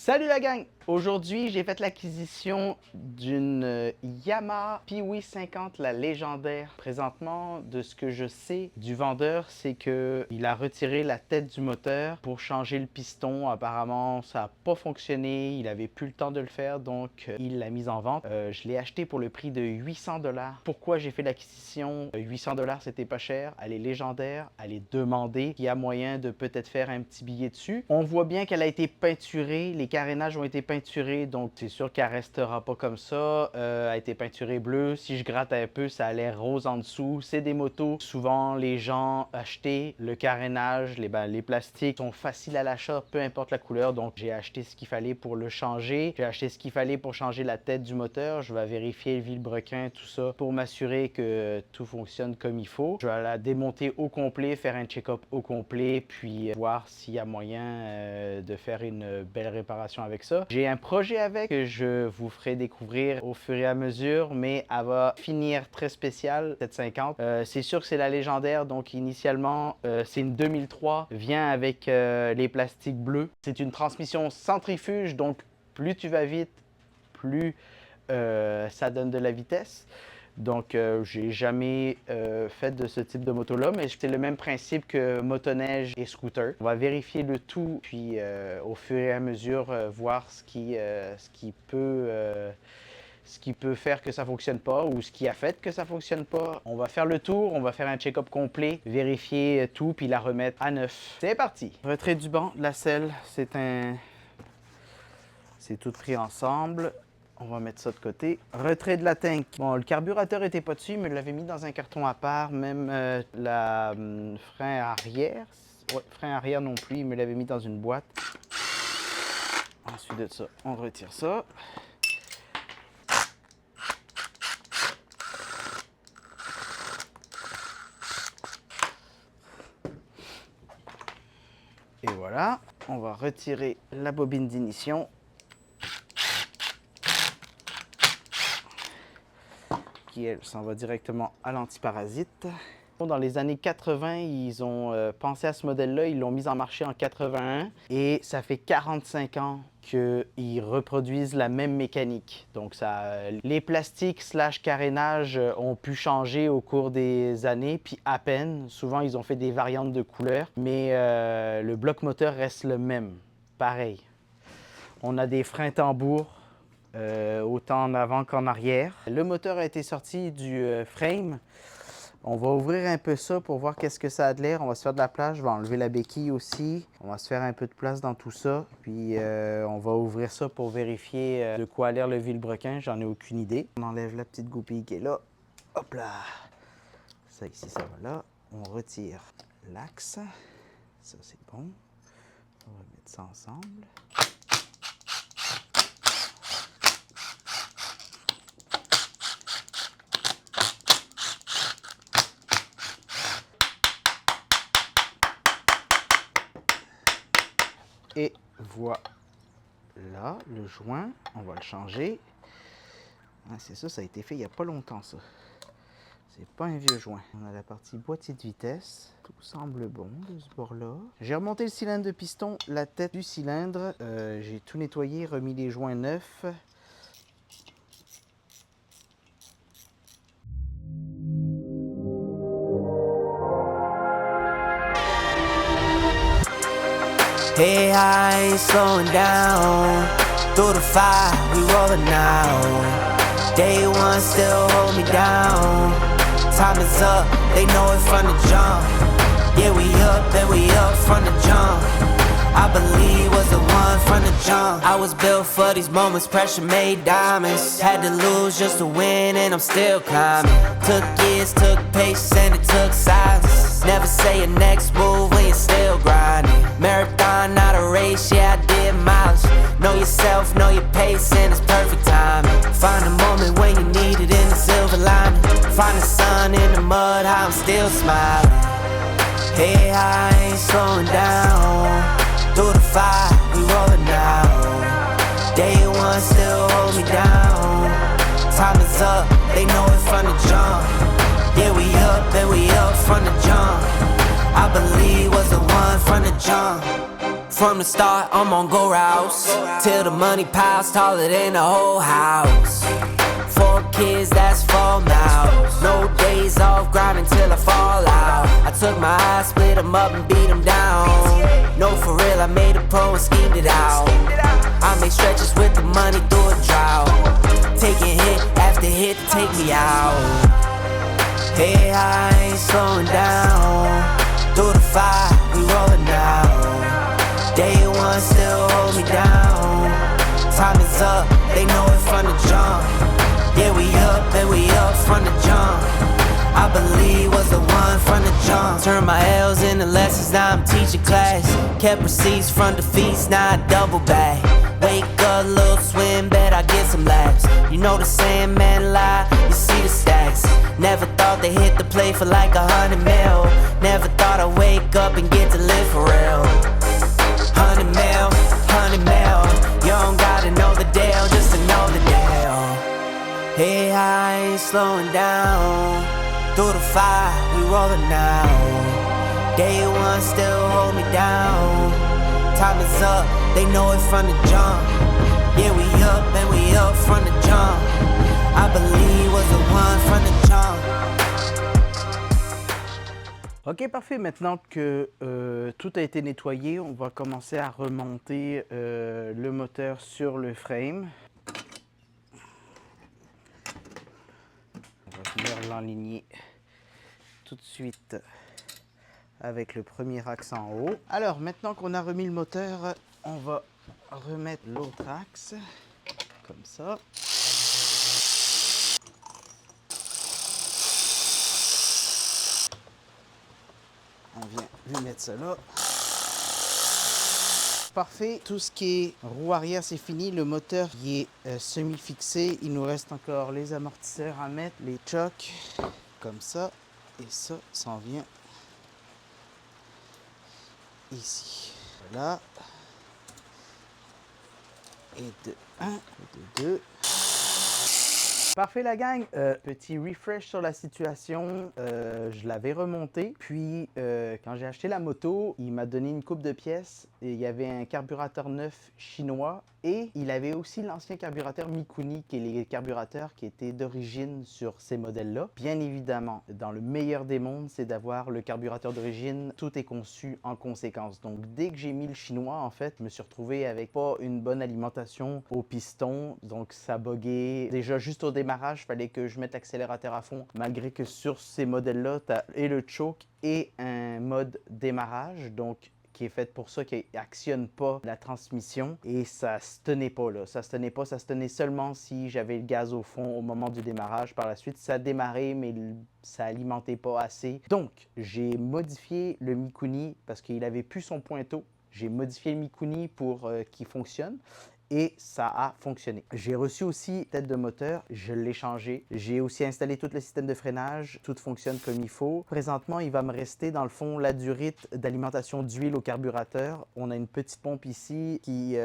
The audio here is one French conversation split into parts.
Salut la gang! Aujourd'hui, j'ai fait l'acquisition d'une Yamaha Piwi 50, la légendaire. Présentement, de ce que je sais du vendeur, c'est qu'il a retiré la tête du moteur pour changer le piston. Apparemment, ça n'a pas fonctionné. Il n'avait plus le temps de le faire, donc il l'a mise en vente. Je l'ai acheté pour le prix de 800 $. Pourquoi j'ai fait l'acquisition? 800 $, c'était pas cher. Elle est légendaire, elle est demandée. Il y a moyen de peut-être faire un petit billet dessus. On voit bien qu'elle a été peinturée. Les carénages ont été peinturés, donc c'est sûr qu'elle restera pas comme ça. Elle a été peinturée bleue. Si je gratte un peu, ça a l'air rose en dessous. C'est des motos. Souvent, les gens achetaient le carénage, les plastiques sont faciles à l'achat, peu importe la couleur. Donc, j'ai acheté ce qu'il fallait pour le changer. J'ai acheté ce qu'il fallait pour changer la tête du moteur. Je vais vérifier le vilebrequin, tout ça, pour m'assurer que tout fonctionne comme il faut. Je vais la démonter au complet, faire un check-up au complet, puis voir s'il y a moyen de faire une belle réparation avec ça. J'ai un projet avec que je vous ferai découvrir au fur et à mesure, mais elle va finir très spéciale, cette 50. C'est sûr que c'est la légendaire, donc initialement, c'est une 2003, vient avec les plastiques bleus. C'est une transmission centrifuge, donc plus tu vas vite, plus ça donne de la vitesse. Donc, j'ai jamais fait de ce type de moto-là, mais c'est le même principe que motoneige et scooter. On va vérifier le tout, puis au fur et à mesure, voir ce qui peut faire que ça ne fonctionne pas ou ce qui a fait que ça ne fonctionne pas. On va faire le tour, on va faire un check-up complet, vérifier tout, puis la remettre à neuf. C'est parti! Retrait du banc, de la selle, c'est tout pris ensemble. On va mettre ça de côté. Retrait de la tank. Bon, le carburateur n'était pas dessus, mais je l'avais mis dans un carton à part. Même la frein arrière. Ouais, frein arrière non plus, il me l'avait mis dans une boîte. Ensuite de ça, on retire ça. Et voilà. On va retirer la bobine d'ignition. Elle s'en va directement à l'antiparasite. Dans les années 80, ils ont pensé à ce modèle-là, ils l'ont mis en marché en 81 et ça fait 45 ans qu'ils reproduisent la même mécanique. Donc les plastiques / carénages ont pu changer au cours des années, puis à peine. Souvent, ils ont fait des variantes de couleurs, mais le bloc moteur reste le même, pareil. On a des freins tambours. Autant en avant qu'en arrière. Le moteur a été sorti du frame. On va ouvrir un peu ça pour voir qu'est-ce que ça a de l'air. On va se faire de la place. Je vais enlever la béquille aussi. On va se faire un peu de place dans tout ça. Puis on va ouvrir ça pour vérifier de quoi a l'air le vilebrequin. J'en ai aucune idée. On enlève la petite goupille qui est là. Hop là! Ça ici, ça va là. On retire l'axe. Ça, c'est bon. On va mettre ça ensemble. Et voilà le joint, on va le changer. Ah, c'est ça, ça a été fait il n'y a pas longtemps ça. C'est pas un vieux joint. On a la partie boîtier de vitesse. Tout semble bon de ce bord-là. J'ai remonté le cylindre de piston, la tête du cylindre. J'ai tout nettoyé, remis les joints neufs. Hey, I ain't slowing down. Through the fire, we rolling now. Day one still hold me down. Time is up, they know it from the jump. Yeah, we up and we up from the jump. I believe was the one from the jump. I was built for these moments, pressure made diamonds. Had to lose just to win and I'm still climbing. Took years, took patience and it took silence. Never say your next move when you're still grinding. Marathon, not a race, yeah I did miles. Know yourself, know your pace and it's perfect timing. Find a moment when you need it in the silver lining. Find the sun in the mud, how I'm still smiling. Hey, I ain't slowing down. Through the fire, we rolling now. Day one still hold me down. Time is up, they know it from the jump. Yeah, we up and we up from the jump. I believe was the one from the jump. From the start, I'm on go routes. Till the money piles taller than the whole house. 4 kids, that's 4 mouths. No days off, grinding till I fall out. I took my eyes, split them up and beat them down. No, for real, I made a pro and schemed it out. I make stretches with the money through a drought. Taking hit after hit to take me out. Hey, I ain't slowing down. Through the fire, we rollin' now. Day one still hold me down. Time is up, they know it from the jump. Yeah, we up and we up from the jump. I believe was the one from the jump. Turn my L's into lessons, now I'm teaching class. Kept receipts from defeats, now I double back. Wake up, little swim, bet I get some laps. You know the saying, man, lie, you see the stacks. Never thought they hit the play for like 100 mil. Never thought I'd wake up and get to live for real. 100 mil, 100 mil. You don't gotta know the deal just to know the deal. Hey, I ain't slowing down. Through the fire, we rollin' now. Day one still hold me down. Time is up, they know it from the jump. Yeah, we up and we up from the jump. I believe was the one from the jump. Ok, parfait. Maintenant que tout a été nettoyé, on va commencer à remonter le moteur sur le frame. On va venir l'enligner tout de suite avec le premier axe en haut. Alors, maintenant qu'on a remis le moteur, on va remettre l'autre axe, comme ça. On vient lui mettre ça là. Parfait, tout ce qui est roue arrière c'est fini, le moteur il est semi-fixé, il nous reste encore les amortisseurs à mettre, les chocs, comme ça, et ça s'en vient ici. Voilà. Et de 1, et de 2. Parfait la gang, petit refresh sur la situation, je l'avais remonté, puis quand j'ai acheté la moto, il m'a donné une coupe de pièces, et il y avait un carburateur neuf chinois, et il avait aussi l'ancien carburateur Mikuni, qui est les carburateurs qui étaient d'origine sur ces modèles-là. Bien évidemment, dans le meilleur des mondes, c'est d'avoir le carburateur d'origine, tout est conçu en conséquence. Donc dès que j'ai mis le chinois, en fait, je me suis retrouvé avec pas une bonne alimentation au piston, donc ça buguait. Déjà juste au démarrage, il fallait que je mette l'accélérateur à fond, malgré que sur ces modèles-là, tu as et le choke et un mode démarrage, donc qui est fait pour ça, qui actionne pas la transmission, et ça se tenait pas là, ça se tenait seulement si j'avais le gaz au fond au moment du démarrage. Par la suite, ça démarrait, mais ça alimentait pas assez. Donc, j'ai modifié le Mikuni parce qu'il avait plus son pointeau. J'ai modifié le Mikuni pour qu'il fonctionne. Et ça a fonctionné. J'ai reçu aussi tête de moteur, je l'ai changé. J'ai aussi installé tout le système de freinage, tout fonctionne comme il faut. Présentement, il va me rester dans le fond la durite d'alimentation d'huile au carburateur. On a une petite pompe ici qui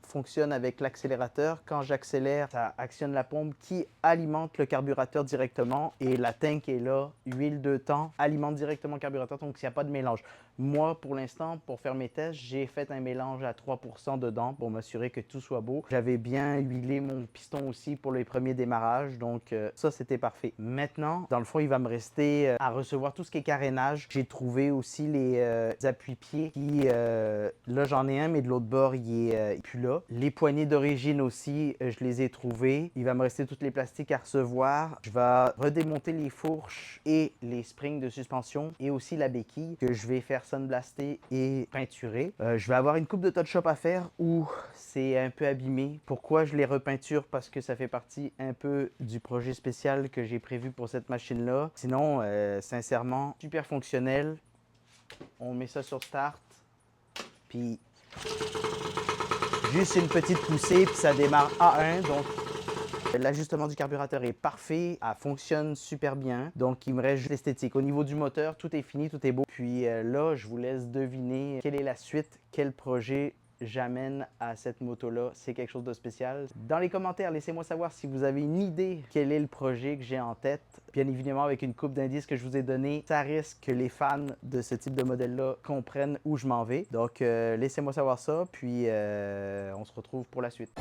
fonctionne avec l'accélérateur. Quand j'accélère, ça actionne la pompe qui alimente le carburateur directement, et la tank est là, huile de temps, alimente directement le carburateur, donc il n'y a pas de mélange. Moi, pour l'instant, pour faire mes tests, j'ai fait un mélange à 3% dedans pour m'assurer que tout soit beau. J'avais bien huilé mon piston aussi pour les premiers démarrages, donc ça, c'était parfait. Maintenant, dans le fond, il va me rester à recevoir tout ce qui est carénage. J'ai trouvé aussi les appuis-pieds qui, là, j'en ai un, mais de l'autre bord, il est plus là. Les poignées d'origine aussi, je les ai trouvées. Il va me rester tous les plastiques à recevoir. Je vais redémonter les fourches et les springs de suspension, et aussi la béquille que je vais faire sandblaster et peinturer. Je vais avoir une coupe de touch-up à faire où c'est un peu abîmé. Pourquoi je les repeinture? Parce que ça fait partie un peu du projet spécial que j'ai prévu pour cette machine-là. Sinon, sincèrement, super fonctionnel. On met ça sur start, puis juste une petite poussée, puis ça démarre à 1. Donc, l'ajustement du carburateur est parfait, elle fonctionne super bien. Donc, il me reste juste l'esthétique. Au niveau du moteur, tout est fini, tout est beau. Puis là, je vous laisse deviner quelle est la suite, quel projet j'amène à cette moto-là, c'est quelque chose de spécial. Dans les commentaires, laissez-moi savoir si vous avez une idée quel est le projet que j'ai en tête. Bien évidemment, avec une coupe d'indices que je vous ai donné, ça risque que les fans de ce type de modèle-là comprennent où je m'en vais. Donc, laissez-moi savoir ça, puis on se retrouve pour la suite.